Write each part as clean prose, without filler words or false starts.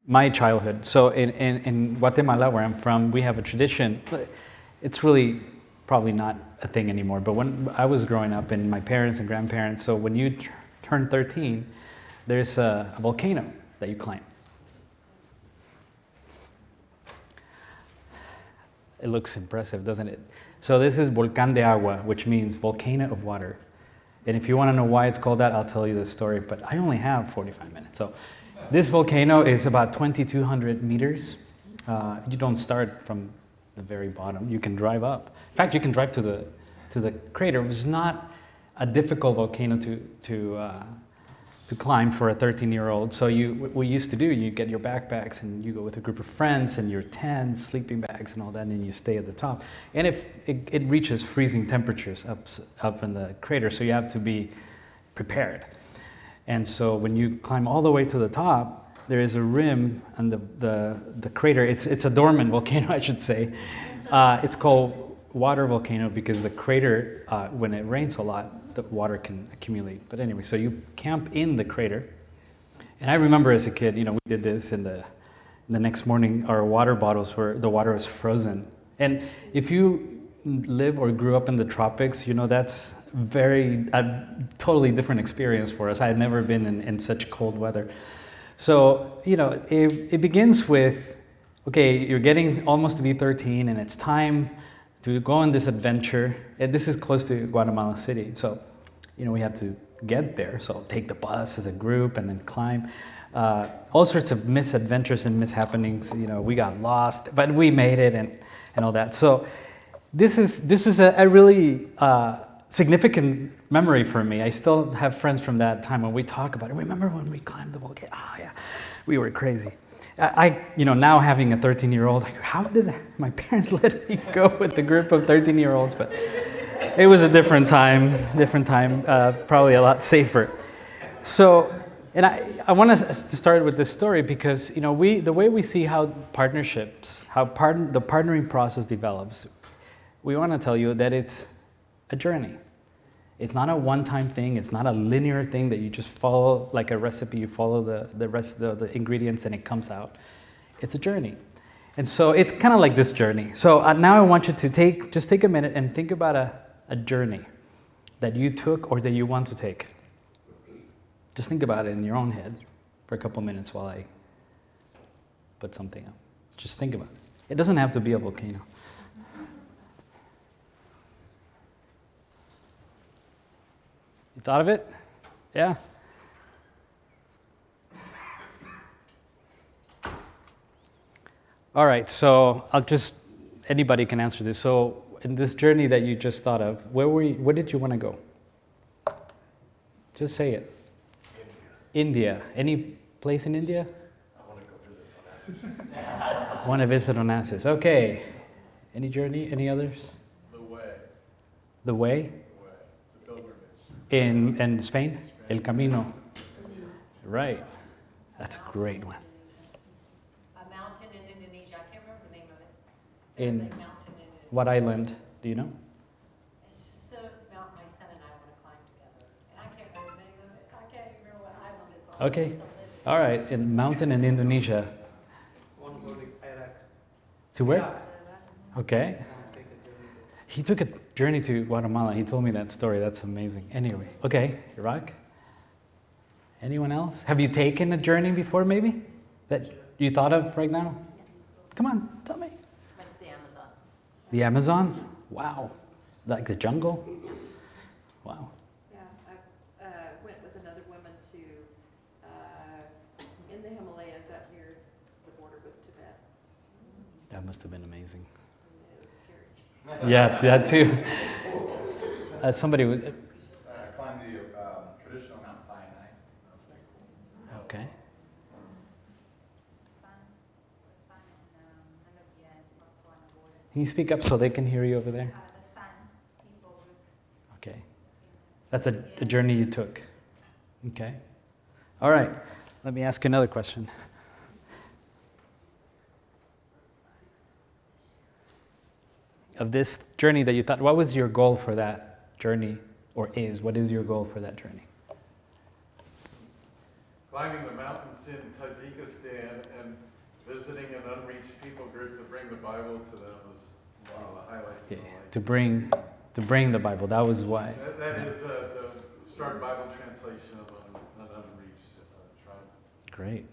my childhood. So in Guatemala, where I'm from, we have a tradition. It's really probably not a thing anymore, but when I was growing up, and my parents and grandparents, so when you turn 13, there's a volcano that you climb. It looks impressive, doesn't it? So this is Volcán de Agua, which means volcano of water. And if you want to know why it's called that, I'll tell you the story, but I only have 45 minutes. So this volcano is about 2,200 meters. You don't start from the very bottom. You can drive up. In fact, you can drive to the crater. It was not a difficult volcano to climb for a 13-year-old. So what we used to do, you get your backpacks and you go with a group of friends and your tents, sleeping bags and all that, and you stay at the top. And if it reaches freezing temperatures up in the crater, so you have to be prepared. And so when you climb all the way to the top, there is a rim on the crater. It's a dormant volcano, I should say. It's called water volcano because the crater, when it rains a lot, the water can accumulate. But anyway, so you camp in the crater. And I remember as a kid, we did this, and the next morning our water bottles the water was frozen. And if you live or grew up in the tropics, that's a totally different experience for us. I had never been in such cold weather. So, it begins with, okay, you're getting almost to be 13 and it's time to go on this adventure. And this is close to Guatemala City. So, we have to get there. So take the bus as a group and then climb. All sorts of misadventures and mishappenings. We got lost, but we made it and all that. So this was a really significant memory for me. I still have friends from that time when we talk about it. Remember when we climbed the volcano? Oh yeah, we were crazy. I now having a 13-year-old, how did my parents let me go with a group of 13-year-olds? But it was a different time, probably a lot safer. So, and I want us to start with this story because, the way we see how partnerships, the partnering process develops, we want to tell you that it's a journey. It's not a one-time thing. It's not a linear thing that you just follow like a recipe. You follow the rest of the ingredients and it comes out. It's a journey. And so it's kind of like this journey. So now I want you to take a minute and think about a journey that you took or that you want to take. Just think about it in your own head for a couple minutes while I put something up. Just think about it. It doesn't have to be a volcano. You thought of it? Yeah? All right, so anybody can answer this. So in this journey that you just thought of, where did you want to go? Just say it. India. Any place in India? I want to go visit Onassis. Want to visit Onassis. Okay. Any journey? Any others? The Way. The Way? The Way. It's a pilgrimage. In Spain? El Camino. Right. That's a great one. A mountain in Indonesia. I can't remember the name of it. In There's a mountain in Indonesia. what island? Do you know? It's just the mountain my son and I want to climb together. And I can't remember the name of it. I can't even remember what island it's on. Okay. All right. In mountain in Indonesia. To where? Okay. He took a journey to Guatemala. He told me that story. That's amazing. Anyway, okay, Iraq. Anyone else? Have you taken a journey before, maybe, that you thought of right now? Come on, tell me. Went to the Amazon. The Amazon? Wow. Like the jungle? Wow. Yeah, I went with another woman to in the Himalayas up near the border with Tibet. That must have been amazing. It was scary. Yeah, that too. Somebody would. I climbed the traditional Mount Sinai. That was pretty cool. Okay. Can you speak up so they can hear you over there? Okay. That's a journey you took. Okay. All right. Let me ask you another question. Of this journey that you thought, what was your goal for that journey, or what is your goal for that journey? Climbing the mountains in Tajikistan and visiting an unreached people group to bring the Bible to them was one of the highlights Yeah, of my life. to bring the Bible. That was why. That is the Start Bible translation of an unreached tribe. Great.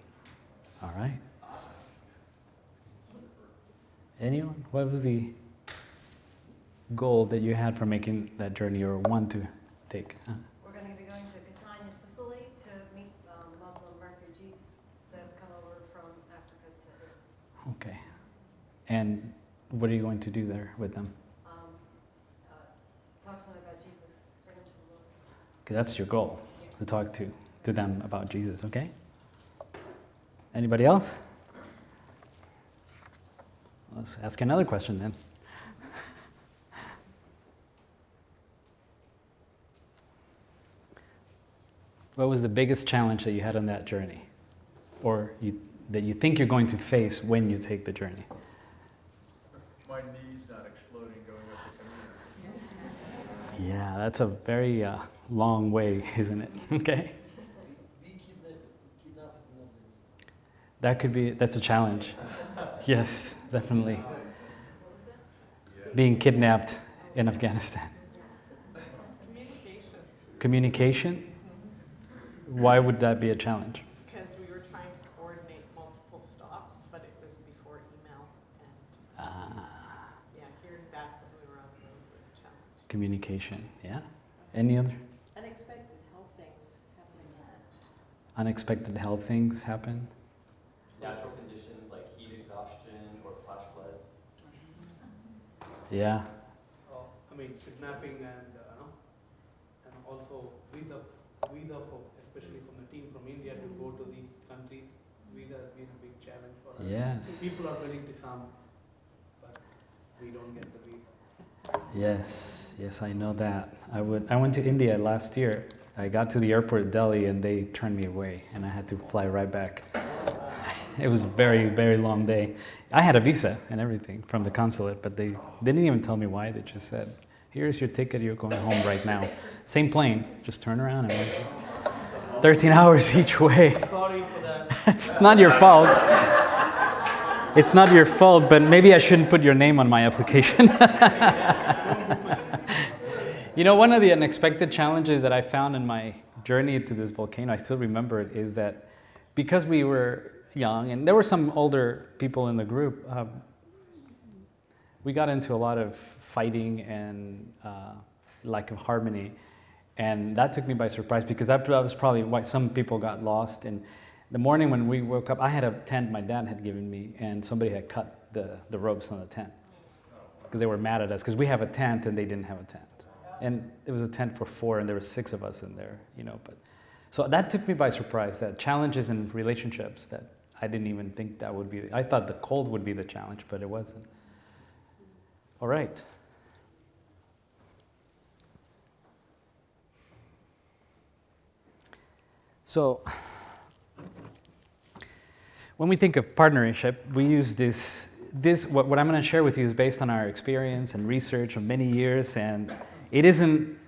All right. Anyone? What was the goal that you had for making that journey, or want to take? Huh? We're going to be going to Catania, Sicily to meet Muslim refugees that have come over from Africa to Italy. Okay. And what are you going to do there with them? Talk to them about Jesus, bring them to the Lord. Okay, that's your goal, to talk to them about Jesus, okay? Anybody else? Let's ask another question then. What was the biggest challenge that you had on that journey? Or that you think you're going to face when you take the journey? My knees not exploding going up the community. Yeah, that's a very long way, isn't it? Okay. That's a challenge. Yes, definitely. Being kidnapped in Afghanistan. Communication? Why would that be a challenge? Because we were trying to coordinate multiple stops, but it was before email, and hearing back when we were on the road was a challenge. Communication, yeah. Any other? Unexpected health things happening. Unexpected health things happen? Natural conditions like heat exhaustion or flash floods. Yeah. Kidnapping and also visa for, especially from the team from India to go to these countries. Visa has been a big challenge for us. Yes. People are willing to come, but we don't get the visa. Yes, I know that. I went to India last year. I got to the airport in Delhi and they turned me away and I had to fly right back. It was a very, very long day. I had a visa and everything from the consulate, but they didn't even tell me why. They just said, here's your ticket, you're going home right now. Same plane, just turn around and went 13 hours each way. Sorry for that. It's not your fault. It's not your fault, but maybe I shouldn't put your name on my application. You know, one of the unexpected challenges that I found in my journey to this volcano, I still remember it, is that because we were young, and there were some older people in the group, we got into a lot of fighting and lack of harmony. And that took me by surprise because that was probably why some people got lost. And the morning when we woke up, I had a tent my dad had given me, and somebody had cut the ropes on the tent because they were mad at us because we have a tent and they didn't have a tent. And it was a tent for 4 and there were 6 of us in there, you know. But so that took me by surprise, that challenges in relationships that I didn't even think that would be. I thought the cold would be the challenge, but it wasn't. All right. So, when we think of partnership, we use this what I'm going to share with you is based on our experience and research of many years, and it isn't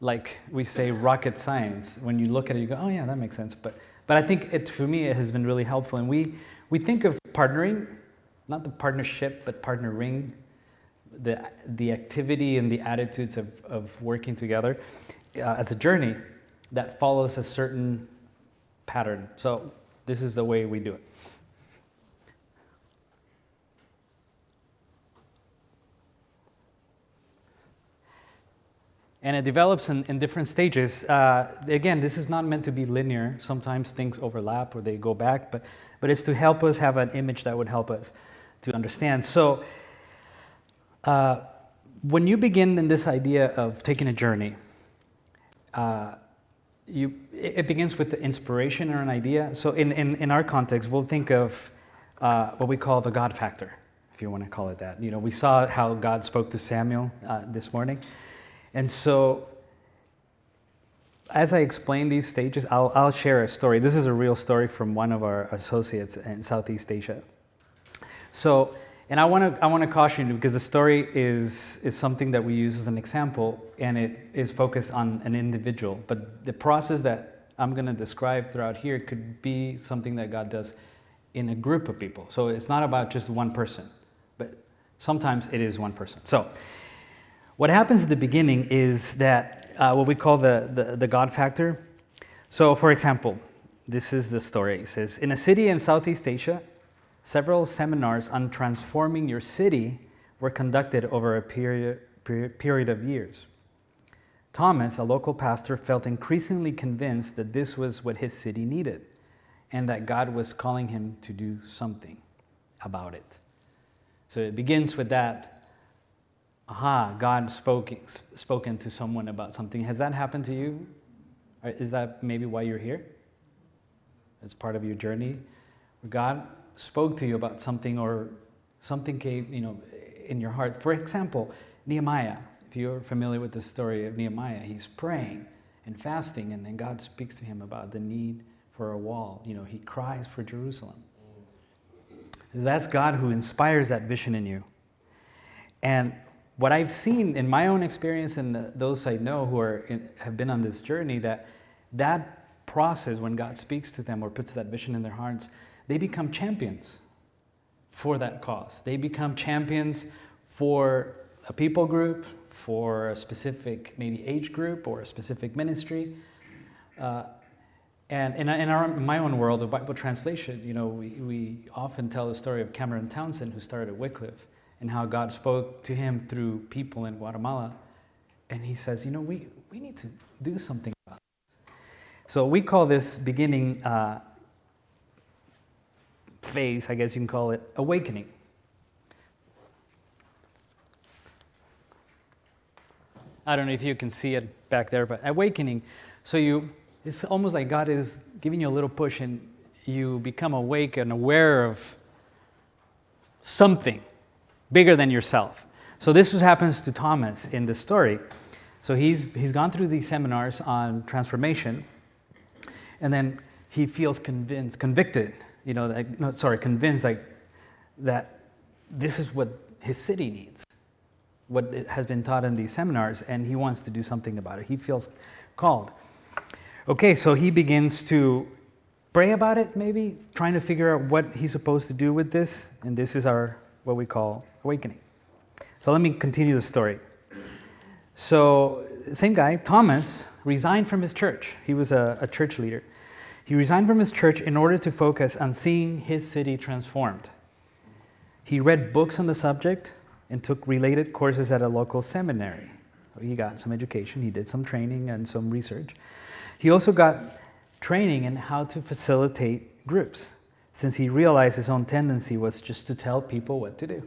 like we say rocket science. When you look at it, you go, oh yeah, that makes sense. But I think for me, it has been really helpful. And we think of partnering, not the partnership, but partnering, the activity and the attitudes of working together as a journey that follows a certain pattern. So this is the way we do it. And it develops in different stages. Again, this is not meant to be linear. Sometimes things overlap or they go back, but it's to help us have an image that would help us to understand. So when you begin in this idea of taking a journey, it begins with the inspiration or an idea. So in our context, we'll think of what we call the God factor, if you want to call it that. You know, we saw how God spoke to Samuel this morning. And so as I explain these stages, I'll share a story. This is a real story from one of our associates in Southeast Asia. So, and I want to caution you because the story is something that we use as an example, and it is focused on an individual. But the process that I'm going to describe throughout here could be something that God does in a group of people. So it's not about just one person, but sometimes it is one person. So what happens at the beginning is that what we call the God factor. So for example, this is the story. It says, in a city in Southeast Asia, several seminars on transforming your city were conducted over a period of years. Thomas, a local pastor, felt increasingly convinced that this was what his city needed and that God was calling him to do something about it. So it begins with that, God spoken to someone about something. Has that happened to you? Or is that maybe why you're here? It's part of your journey? Where God spoke to you about something or something came, in your heart. For example, Nehemiah. If you're familiar with the story of Nehemiah, he's praying and fasting, and then God speaks to him about the need for a wall. He cries for Jerusalem. That's God who inspires that vision in you. And what I've seen in my own experience and those I know who have been on this journey, that process, when God speaks to them or puts that vision in their hearts, they become champions for that cause. They become champions for a people group, for a specific maybe age group or a specific ministry. And in my own world of Bible translation, we often tell the story of Cameron Townsend, who started at Wycliffe, and how God spoke to him through people in Guatemala. And he says, we need to do something about this. So we call this beginning phase, I guess you can call it, awakening. I don't know if you can see it back there, but awakening. So it's almost like God is giving you a little push and you become awake and aware of something bigger than yourself. So this happens to Thomas in the story. So he's gone through these seminars on transformation, and then he feels convinced that this is what his city needs, what has been taught in these seminars, and he wants to do something about it. He feels called. Okay, so he begins to pray about it, maybe, trying to figure out what he's supposed to do with this, and this is what we call awakening. So let me continue the story. So, same guy, Thomas, resigned from his church. He was a church leader. He resigned from his church in order to focus on seeing his city transformed. He read books on the subject and took related courses at a local seminary. He got some education, he did some training and some research. He also got training in how to facilitate groups, since he realized his own tendency was just to tell people what to do.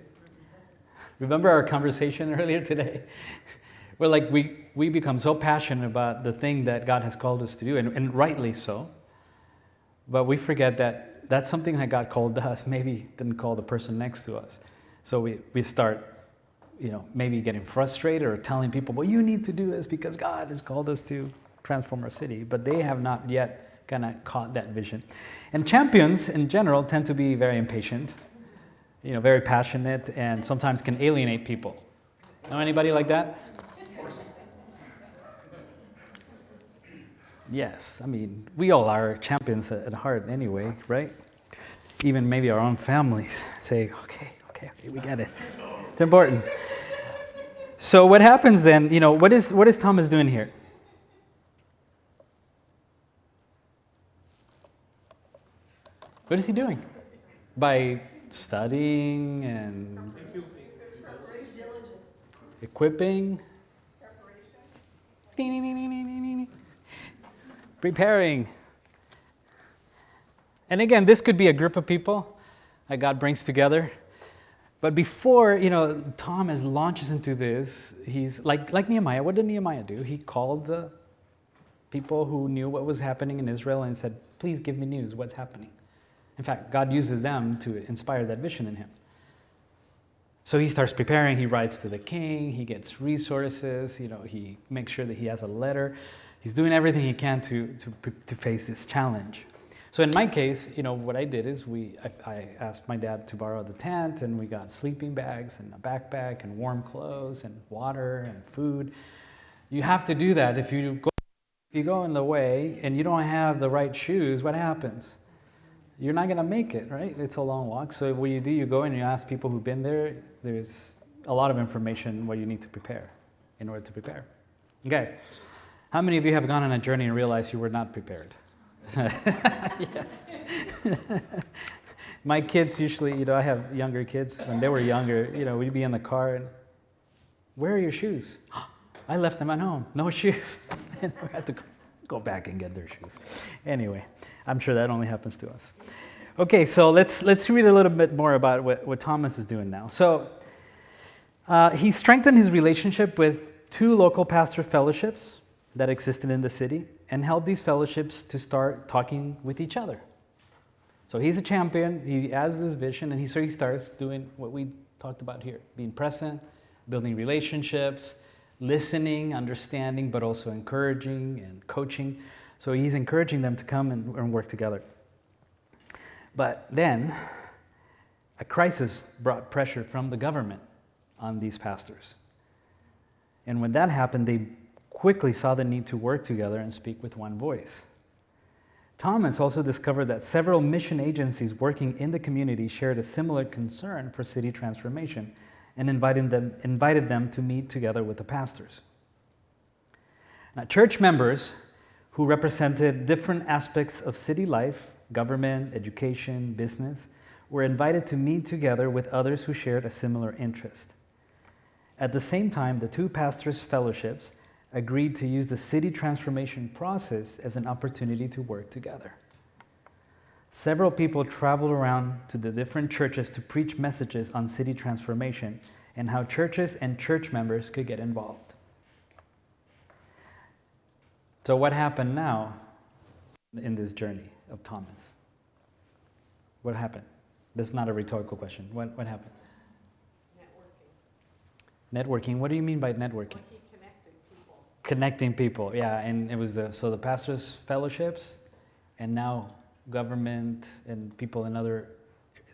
Remember our conversation earlier today? Where we become so passionate about the thing that God has called us to do, and rightly so, but we forget that that's something that God called us, maybe didn't call the person next to us. So we start maybe getting frustrated or telling people, well, you need to do this because God has called us to transform our city. But they have not yet kind of caught that vision. And champions in general tend to be very impatient, very passionate, and sometimes can alienate people. Know anybody like that? Yes, we all are champions at heart anyway, right? Even maybe our own families say, okay, we get it. It's important. So what happens then, what is Thomas doing here? What is he doing? By studying and equipping, preparing. And again, this could be a group of people that God brings together. But before, Thomas launches into this, he's like Nehemiah. What did Nehemiah do? He called the people who knew what was happening in Israel and said, please give me news, what's happening? In fact, God uses them to inspire that vision in him. So he starts preparing, he writes to the king, he gets resources, he makes sure that he has a letter. He's doing everything he can to face this challenge. So in my case, what I did is I asked my dad to borrow the tent, and we got sleeping bags and a backpack and warm clothes and water and food. You have to do that. If you go in the way and you don't have the right shoes, what happens? you're not going to make it, right? It's a long walk. So what you do, you go and you ask people who've been there. There's a lot of information what you need to prepare in order to prepare. Okay. How many of you have gone on a journey and realized you were not prepared? Yes. My kids usually, I have younger kids. When they were younger, we'd be in the car and, where are your shoes? I left them at home. No shoes. And we had to go back and get their shoes. Anyway, I'm sure that only happens to us. Okay, so let's read a little bit more about what Thomas is doing now. So he strengthened his relationship with 2 local pastor fellowships that existed in the city and helped these fellowships to start talking with each other. So he's a champion, he has this vision, and he starts doing what we talked about here, being present, building relationships, listening, understanding, but also encouraging and coaching. So he's encouraging them to come and work together. But then, a crisis brought pressure from the government on these pastors. And when that happened, they quickly saw the need to work together and speak with one voice. Thomas also discovered that several mission agencies working in the community shared a similar concern for city transformation and invited them to meet together with the pastors. Now, church members who represented different aspects of city life, government, education, business, were invited to meet together with others who shared a similar interest. At the same time, the 2 pastors' fellowships agreed to use the city transformation process as an opportunity to work together. Several people traveled around to the different churches to preach messages on city transformation and how churches and church members could get involved. So what happened now in this journey of Thomas? What happened? That's not a rhetorical question. What happened? Networking. What do you mean by networking? He connected people. Connecting people, yeah. And it was the pastors' fellowships, and now government and people in other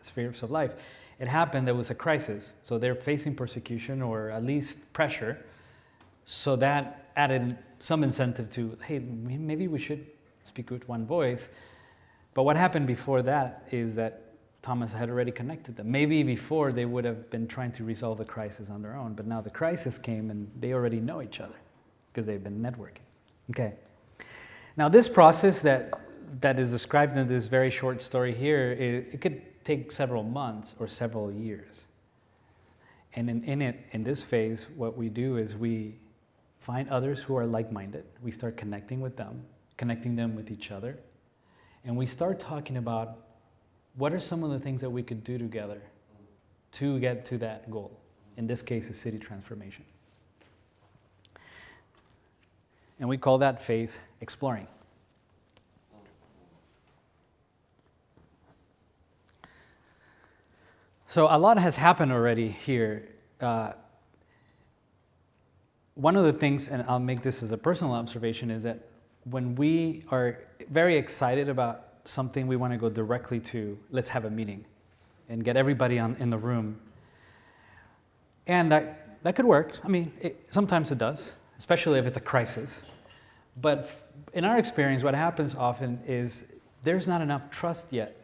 spheres of life. It happened, there was a crisis. So they're facing persecution or at least pressure. So that added some incentive to, hey, maybe we should speak with one voice. But what happened before that is that Thomas had already connected them. Maybe before they would have been trying to resolve the crisis on their own, but now the crisis came and they already know each other because they've been networking. Okay. Now this process that is described in this very short story here, it could take several months or several years. And in this phase, what we do is we find others who are like-minded. We start connecting with them, connecting them with each other, and we start talking about what are some of the things that we could do together to get to that goal? In this case, is city transformation. And we call that phase exploring. So a lot has happened already here. One of the things, and I'll make this as a personal observation, is that when we are very excited about something, we want to go directly to, let's have a meeting and get everybody in the room. And that could work. I mean, sometimes it does, especially if it's a crisis. But in our experience, what happens often is there's not enough trust yet.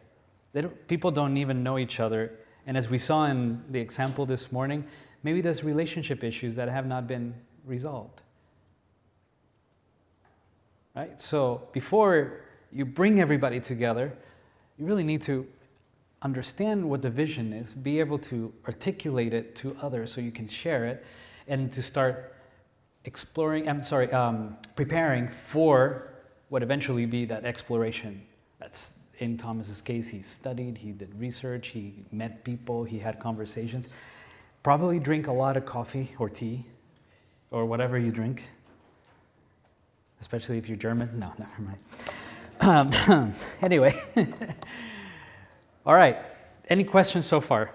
People don't even know each other. And as we saw in the example this morning, maybe there's relationship issues that have not been resolved. Right? So before you bring everybody together, you really need to understand what the vision is, be able to articulate it to others so you can share it, and to start preparing for what eventually be that exploration. That's in Thomas's case, he studied, he did research, he met people, he had conversations. Probably drink a lot of coffee or tea or whatever you drink, especially if you're German. No, never mind. Anyway, all right. Any questions so far?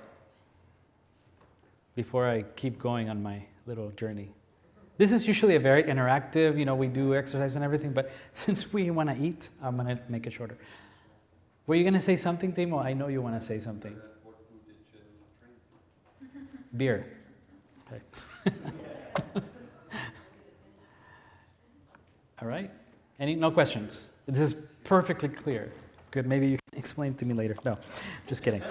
Before I keep going on my little journey. This is usually a very interactive, we do exercise and everything, but since we want to eat, I'm going to make it shorter. Were you going to say something, Timo? I know you want to say something. Beer. Okay. All right. No questions? This is perfectly clear. Good. Maybe you can Explain to me later. No, just kidding.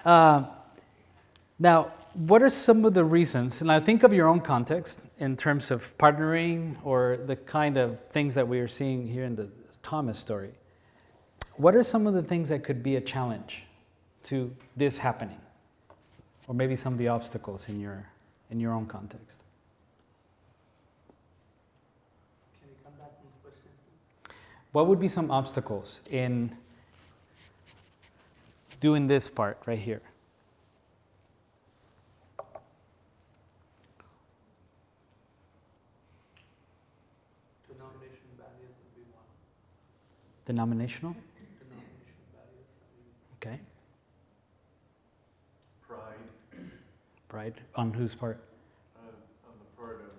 Now, what are some of the reasons? Now, think of your own context in terms of partnering or the kind of things that we are seeing here in the Thomas story. What are some of the things that could be a challenge to this happening? Or maybe some of the obstacles in your own context? Can you come back on the question? What would be some obstacles in doing this part right here? Denomination barriers would be one. Denominational? Denomination barriers. Okay. Pride, Pride. On whose part? on the part of,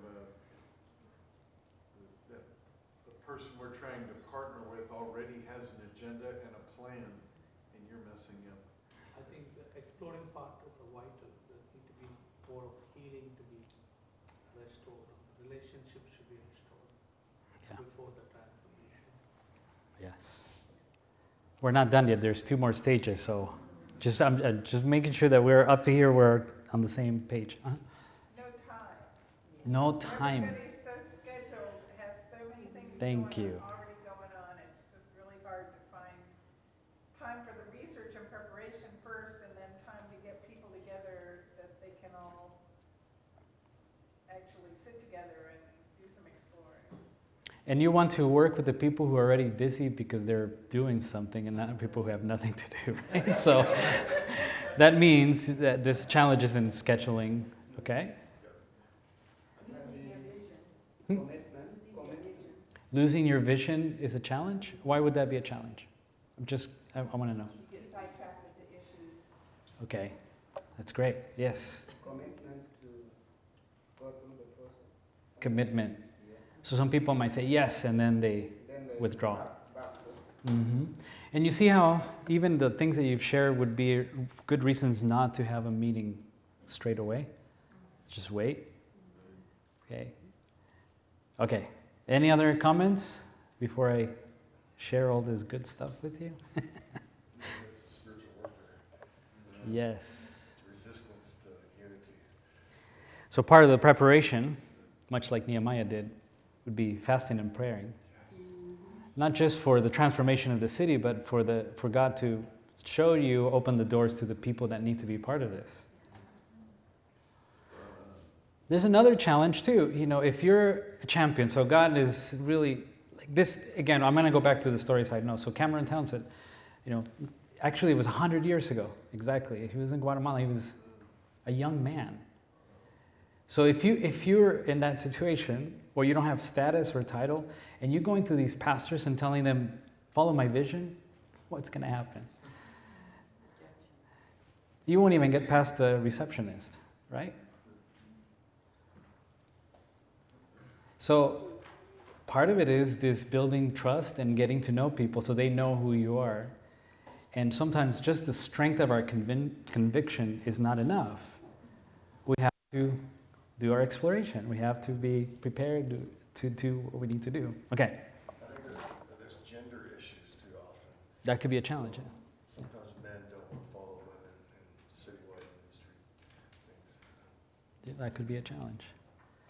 that the person we're trying to partner with already has an agenda and a plan, and you're messing up. I think the exploring part is a vital. There need to be more of healing to be restored. Relationships should be restored Yeah. before the transformation. Yes. We're not done yet. There's 2 more stages, so I'm just making sure that we're up to here. We're on the same page. No time. No time. Everybody's so scheduled, has so many things Thank going you. on, already going on. It's just really hard to find time for the research and preparation first, and then time to get people together that they can all actually sit together and do some exploring. And you want to work with the people who are already busy because they're doing something and not people who have nothing to do, right? So that means that this challenge is in scheduling, okay? Losing your vision is a challenge? Why would that be a challenge? I want to know. You get sidetracked with the issues. Okay, that's great. Yes, Commitment to go through the process. commitment. So some people might say yes, and then they Then they withdraw. backward. And you see how even the things that you've shared would be good reasons not to have a meeting straight away? Just wait. Okay. Okay. Any other comments before I share all this good stuff with you? It's a spiritual warfare. Yes. It's resistance to unity. So part of the preparation, much like Nehemiah did, would be fasting and praying. Not just for the transformation of the city, but for God to show you, open the doors to the people that need to be part of this. There's another challenge too. You know, if you're a champion, so God is really like this. Again, I'm going to go back to the story side. No, so Cameron Townsend, actually it was 100 years ago exactly. He was in Guatemala. He was a young man. So if you're in that situation where you don't have status or title, and you're going to these pastors and telling them, "Follow my vision," what's going to happen? You won't even get past the receptionist, right? So part of it is this building trust and getting to know people so they know who you are. And sometimes just the strength of our conviction is not enough. We have to do our exploration. We have to be prepared to do what we need to do. Okay. I think there's gender issues too often. That could be a challenge. Sometimes men don't want to follow women in citywide ministry things. That could be a challenge.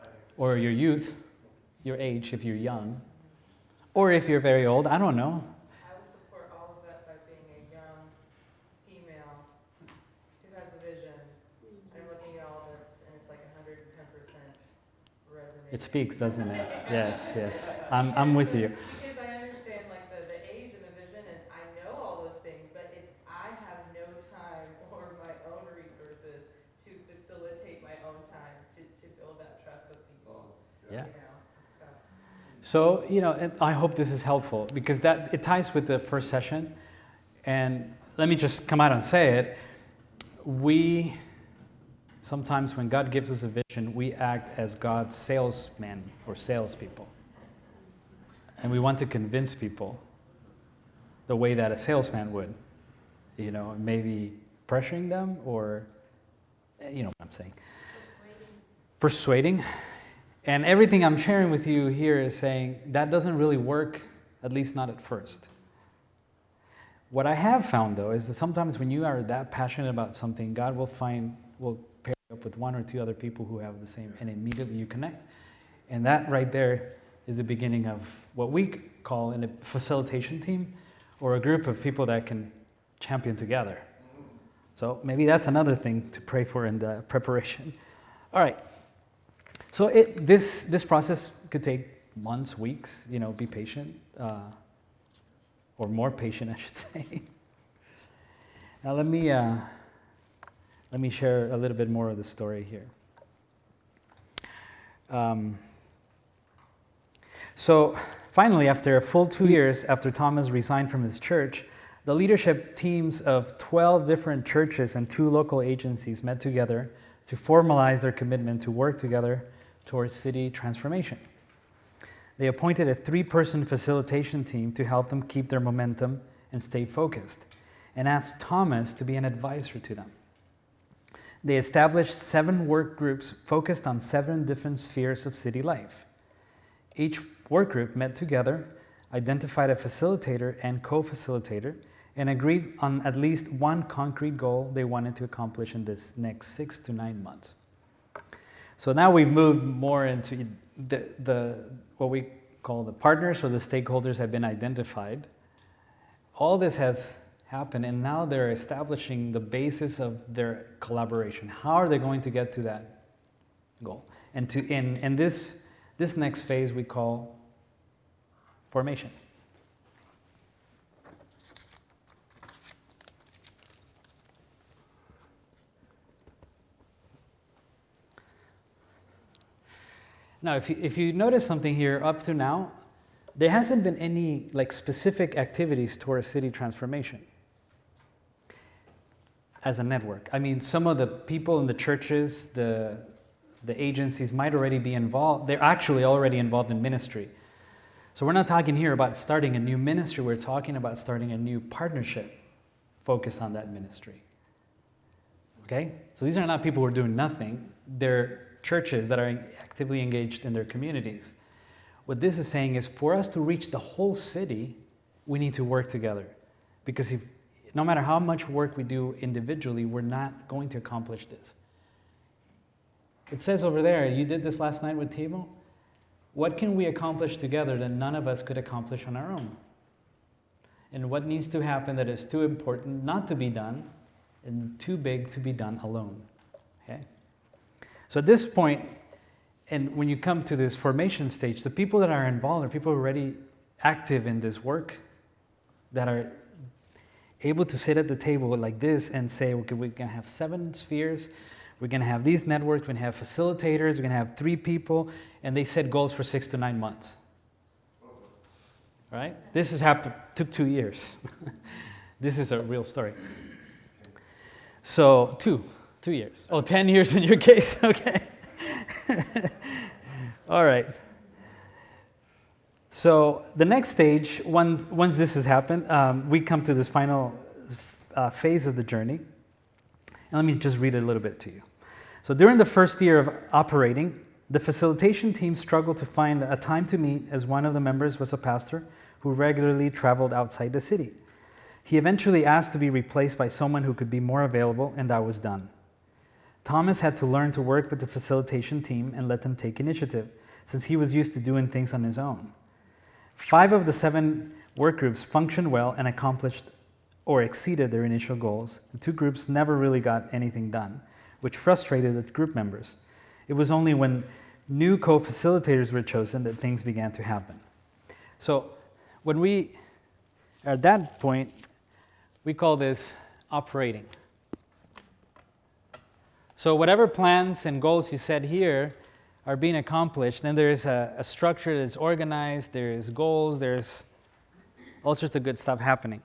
I think Or your youth, your age, if you're young. Or if you're very old, I don't know. I would support all of that by being a young female who has a vision. I'm looking at all this, and it's like 110% resonating. It speaks, doesn't it? Yes, yes. I'm with you. Because I understand like the age and the vision, and I know all those things, but I have no time or my own resources to facilitate my own time to build that trust with people. Yeah. You know, so. So, and I hope this is helpful because it ties with the first session. And let me just come out and say it. We, sometimes when God gives us a vision, we act as God's salesman or salespeople. And we want to convince people the way that a salesman would. Maybe pressuring them or, you know what I'm saying. Persuading. And everything I'm sharing with you here is saying that doesn't really work, at least not at first. What I have found, though, is that sometimes when you are that passionate about something, God will pair you up with one or two other people who have the same, and immediately you connect. And that right there is the beginning of what we call in a facilitation team, or a group of people that can champion together. So maybe that's another thing to pray for in the preparation. All right. So this process could take months, weeks. Be patient, or more patient, I should say. Now let me share a little bit more of the story here. So finally, after a full 2 years after Thomas resigned from his church, the leadership teams of 12 different churches and 2 local agencies met together to formalize their commitment to work together towards city transformation. They appointed a 3-person facilitation team to help them keep their momentum and stay focused, and asked Thomas to be an advisor to them. They established 7 work groups focused on 7 different spheres of city life. Each work group met together, identified a facilitator and co-facilitator, and agreed on at least one concrete goal they wanted to accomplish in this next 6 to 9 months. So now we've moved more into the what we call the partners, or the stakeholders have been identified. All this has happened, and now they're establishing the basis of their collaboration. How are they going to get to that goal? And this next phase we call formation. Now, if you notice something here, up to now, there hasn't been any specific activities towards city transformation as a network. I mean, some of the people in the churches, the agencies might already be involved. They're actually already involved in ministry. So we're not talking here about starting a new ministry. We're talking about starting a new partnership focused on that ministry. Okay? So these are not people who are doing nothing. They're churches that are actively engaged in their communities. What this is saying is, for us to reach the whole city, we need to work together. Because no matter how much work we do individually, we're not going to accomplish this. It says over there, you did this last night with Timo. What can we accomplish together that none of us could accomplish on our own? And what needs to happen that is too important not to be done and too big to be done alone? Okay? So at this point, and when you come to this formation stage, the people that are involved are people who are already active in this work, that are able to sit at the table like this and say, okay, we're going to have 7 spheres, we're going to have these networks, we're going to have facilitators, we're going to have 3 people, and they set goals for 6 to 9 months. Right? This has happened, took 2 years. This is a real story. So 2 years. Oh, 10 years in your case, okay. All right. So the next stage, once this has happened, we come to this final phase of the journey. And let me just read it a little bit to you. So during the first year of operating, the facilitation team struggled to find a time to meet, as one of the members was a pastor who regularly traveled outside the city. He eventually asked to be replaced by someone who could be more available, and that was done. Thomas had to learn to work with the facilitation team and let them take initiative, since he was used to doing things on his own. 5 of the 7 work groups functioned well and accomplished or exceeded their initial goals. The 2 groups never really got anything done, which frustrated the group members. It was only when new co-facilitators were chosen that things began to happen. So when we are at that point, we call this operating. So whatever plans and goals you set here are being accomplished, then there's a structure that's organized, there's goals, there's all sorts of good stuff happening.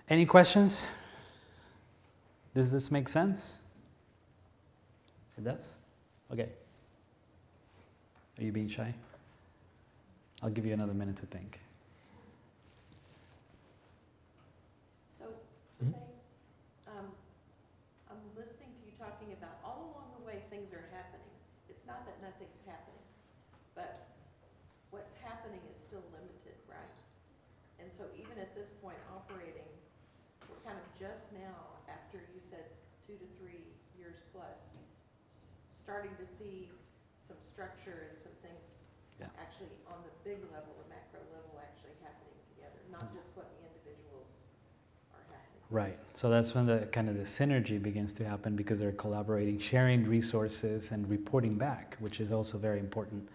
Any questions? Does this make sense? It does? Okay. Are you being shy? I'll give you another minute to think. So, say, I'm listening to you talking about all along the way things are happening. It's not that nothing's happening, but what's happening is still limited. so even at this point operating, we're kind of just now, after you said 2 to 3 years plus, starting to see some structure and some things Yeah. actually on the big level, the macro level, actually happening together, not just what the individuals are happening. Right. So that's when the kind of the synergy begins to happen because they're collaborating, sharing resources, and reporting back, which is also very important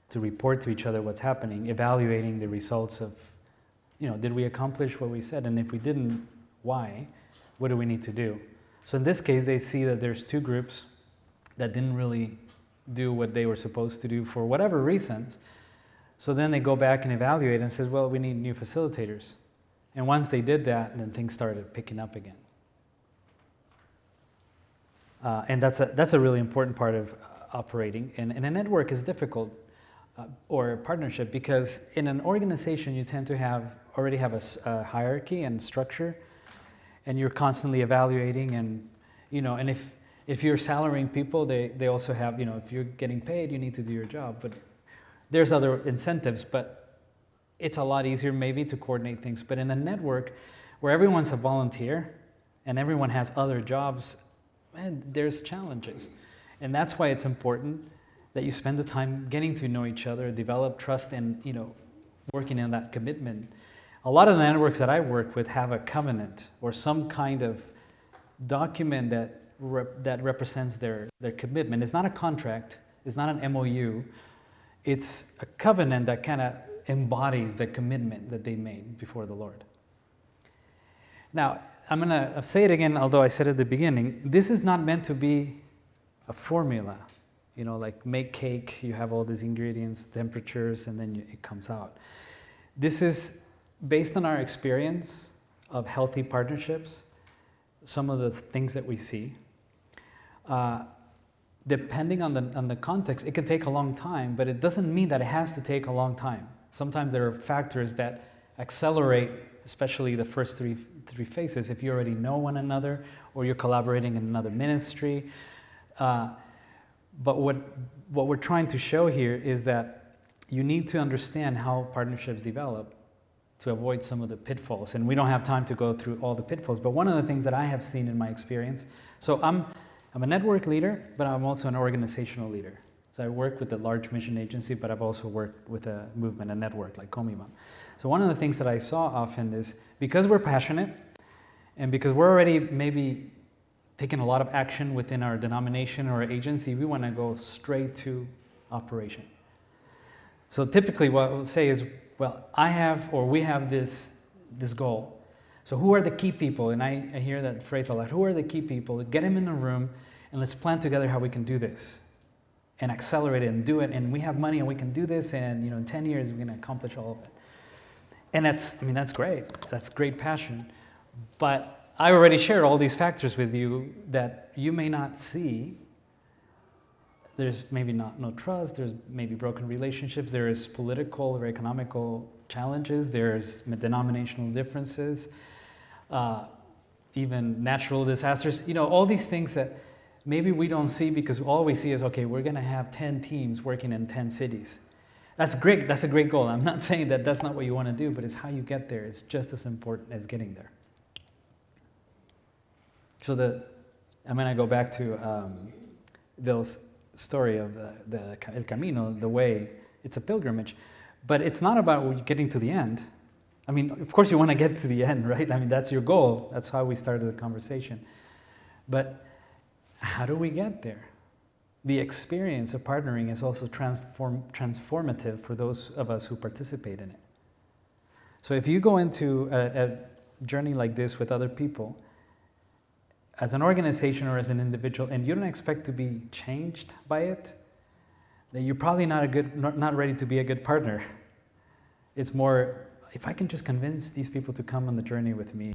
to report to each other what's happening, evaluating the results of, did we accomplish what we said? And if we didn't, why? What do we need to do? So in this case, they see that there's two groups that didn't really do what they were supposed to do for whatever reasons. So then they go back and evaluate and says, well, we need new facilitators. And once they did that, then things started picking up again. And that's a really important part of operating. And a network is difficult, or a partnership, because in an organization you tend to already have a hierarchy and structure, and you're constantly evaluating, and and if you're salarying people, they also have, if you're getting paid, you need to do your job. But there's other incentives, but it's a lot easier maybe to coordinate things. But in a network where everyone's a volunteer and everyone has other jobs, man, there's challenges. And that's why it's important that you spend the time getting to know each other, develop trust, and working in that commitment. A lot of the networks that I work with have a covenant or some kind of document that represents their commitment. It's not a contract, it's not an MOU, it's a covenant that kind of embodies the commitment that they made before the Lord. Now, I'm going to say it again, although I said at the beginning, this is not meant to be a formula. Like make cake, you have all these ingredients, temperatures, and then it comes out. This is based on our experience of healthy partnerships, some of the things that we see. Depending on the context, it can take a long time, but it doesn't mean that it has to take a long time. Sometimes there are factors that accelerate, especially the first three phases, if you already know one another or you're collaborating in another ministry. But what we're trying to show here is that you need to understand how partnerships develop to avoid some of the pitfalls. And we don't have time to go through all the pitfalls, but one of the things that I have seen in my experience, so I'm a network leader, but I'm also an organizational leader. So I work with a large mission agency, but I've also worked with a movement, a network like Comimam. So one of the things that I saw often is because we're passionate and because we're already maybe taking a lot of action within our denomination or agency, we want to go straight to operation. So typically what we'll say is, well, we have this goal. So who are the key people? And I hear that phrase a lot. Who are the key people? Get them in a room and let's plan together how we can do this and accelerate it and do it. And we have money and we can do this. And in 10 years, we're going to accomplish all of it. And that's great. That's great passion. But I already shared all these factors with you that you may not see. There's maybe no trust, there's maybe broken relationships, there is political or economical challenges, there's denominational differences, even natural disasters, all these things that maybe we don't see because all we see is, okay, we're going to have 10 teams working in 10 cities. That's great, that's a great goal. I'm not saying that that's not what you want to do, but it's how you get there. It's just as important as getting there. So I'm going to go back to Bill's story of the El Camino, the way. It's a pilgrimage, but it's not about getting to the end. I mean, of course you want to get to the end, right? I mean, that's your goal. That's how we started the conversation. But how do we get there? The experience of partnering is also transformative for those of us who participate in it. So if you go into a journey like this with other people, as an organization or as an individual, and you don't expect to be changed by it, then you're probably not ready to be a good partner. It's more, if I can just convince these people to come on the journey with me,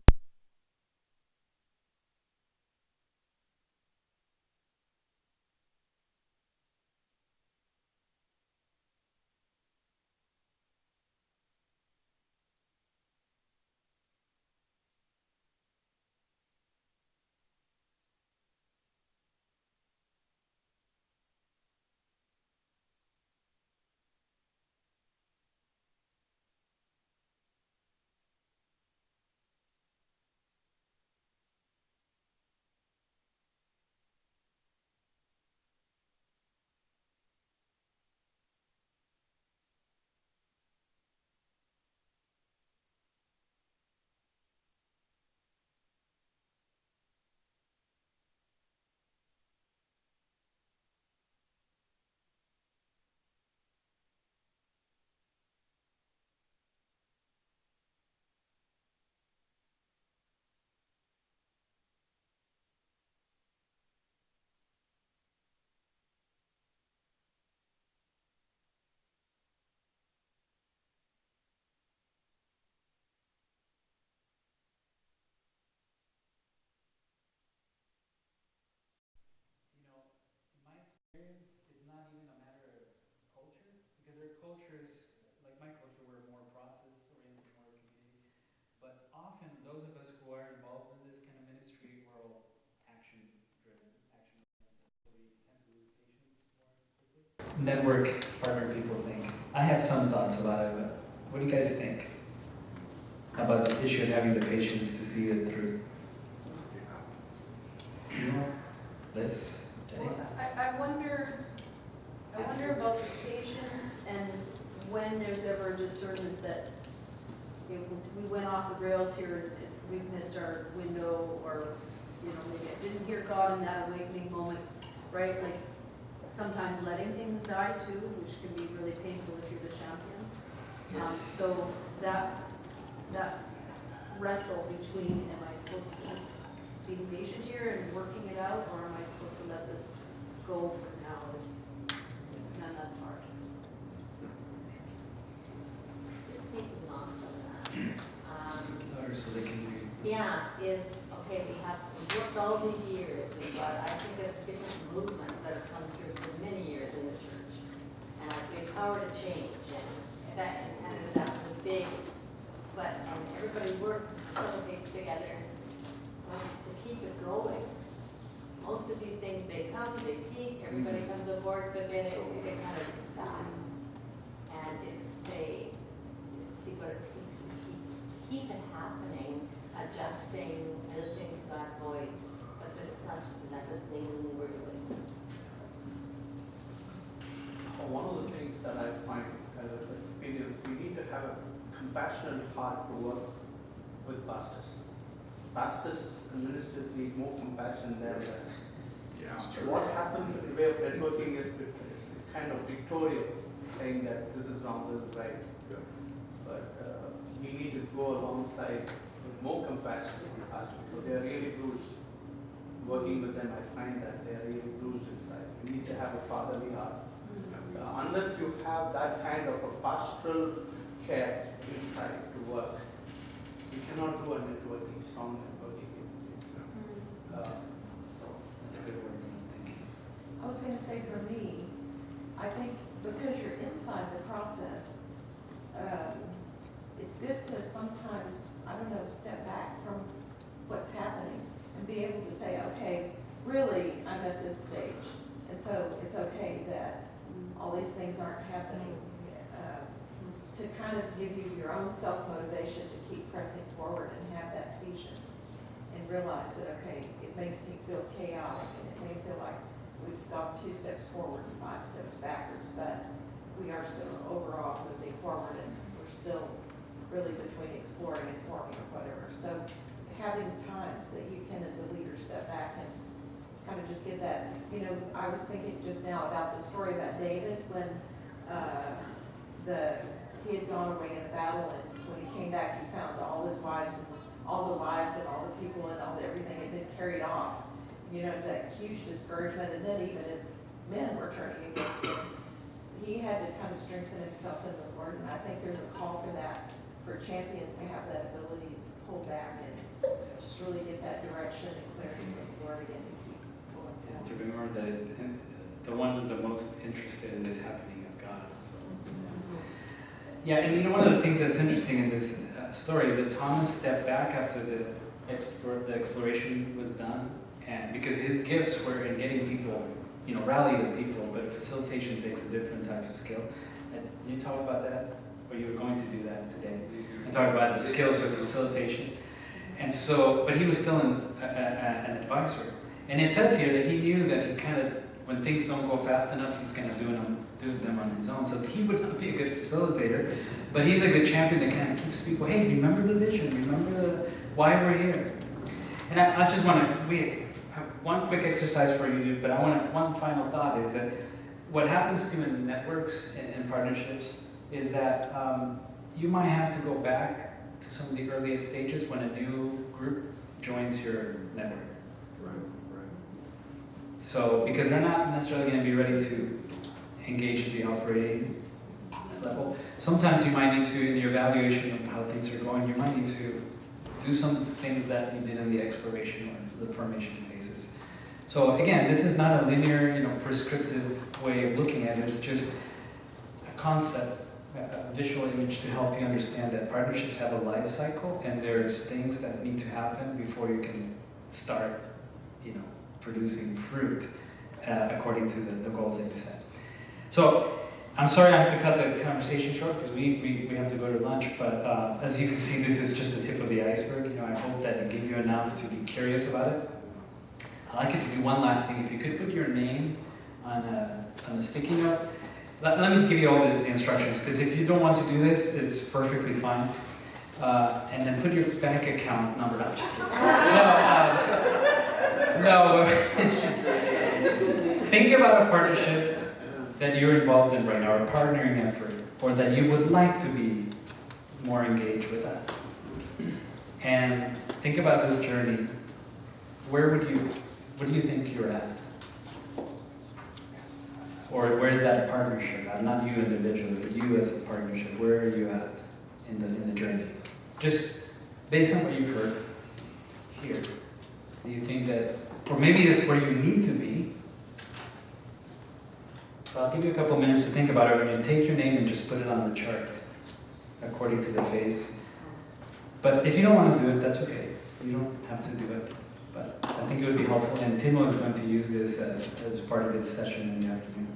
there are cultures, like my culture, we're more process-oriented, more community. But often, those of us who are involved in this kind of ministry, we're all action-driven, action-oriented. So we tend to lose patience more quickly. Network partner people think. I have some thoughts about it, but what do you guys think about the issue of having the patience to see it through? Liz? Jenny? Well, I wonder about the patience and when there's ever a discernment that we went off the rails here, we've missed our window, or, maybe I didn't hear God in that awakening moment, right? Like, sometimes letting things die too, which can be really painful if you're the champion. So that wrestle between, am I supposed to keep being patient here and working it out, or am I supposed to let this go for now? Man, that's hard. Just taking off from that. Louder so they can hear you. Yeah, okay, we've worked all these years, we've got, I think there's different movements that have come through for many years in the church. And we have power to change, and that was a big, and everybody works and facilitates together to keep it going. Most of these things, they come, they peak, everybody comes aboard, but then it kind of dies. And it's to see what it takes to keep it happening, adjusting, listening to God's voice, but it's not just another thing we're doing. One of the things that I find as an experience, we need to have a compassionate heart to work with pastors. Pastors and ministers need more compassion than that. What happens in the way of networking is kind of dictatorial, saying that this is wrong, this is right. Yeah. But we need to go alongside with more compassion with pastors, because they are really bruised. Working with them, I find that they are really bruised inside. We need to have a fatherly heart. Unless you have that kind of a pastoral care inside to work, you cannot do a networking, strong networking. That's a good word. Thank you. I was going to say, for me, I think because you're inside the process, it's good to sometimes, step back from what's happening and be able to say, okay, really, I'm at this stage. And so it's okay that all these things aren't happening, to kind of give you your own self-motivation to keep pressing forward and have that patience and realize that, okay, it may feel chaotic and it may feel like we've gone 2 steps forward and 5 steps backwards, but we are still overall moving forward, and we're still really between exploring and forming or whatever. So having times that you can, as a leader, step back and kind of just get that, I was thinking just now about the story about David when he had gone away in a battle, and when he came back, he found all his wives and all the wives and all the people and everything had been carried off. That huge discouragement, and then even his men were turning against him. He had to kind of strengthen himself in the Lord, and I think there's a call for that, for champions to have that ability to pull back and just really get that direction and clarity from the Lord again, and keep going And forward. to remember that the one who's the most interested in this happening is God. So. Yeah, and one of the things that's interesting in this story is that Thomas stepped back after the exploration was done, and because his gifts were in getting people, rally the people, but facilitation takes a different type of skill. And you talk about that, or you were going to do that today, and talk about the skills of facilitation. And so, but he was still an advisor. And it says here that he knew that he kind of, when things don't go fast enough, he's going to do them on his own. So he would not be a good facilitator, but he's a good champion that kind of keeps people, hey, remember the vision, remember why we're here. And I just want to, we have one quick exercise for you to do, but one final thought is that what happens to in networks and partnerships is that you might have to go back to some of the earliest stages when a new group joins your network. Right. So, because they're not necessarily going to be ready to engage at the operating level. Sometimes you might need to, in your evaluation of how things are going, you might need to do some things that you did in the exploration or the formation phases. So again, this is not a linear, prescriptive way of looking at it. It's just concept, visual image to help you understand that partnerships have a life cycle and there's things that need to happen before you can start, producing fruit according to the goals that you set. So I'm sorry I have to cut the conversation short because we have to go to lunch, but as you can see, this is just the tip of the iceberg. I hope that it gave you enough to be curious about it. I'd like you to do one last thing. If you could put your name on a sticky note. Let me give you all the instructions, because if you don't want to do this, it's perfectly fine. And then put your bank account number. No, just kidding. No. Think about a partnership that you're involved in right now, or a partnering effort, or that you would like to be more engaged with that. And think about this journey. What do you think you're at? Or where is that partnership? Not you individually, but you as a partnership. Where are you at in the journey? Just based on what you've heard here. Do you think that, or maybe it's where you need to be? So I'll give you a couple minutes to think about it, and take your name and just put it on the chart according to the phase. But if you don't want to do it, that's okay. You don't have to do it. But I think it would be helpful, and Timo is going to use this as part of his session in the afternoon.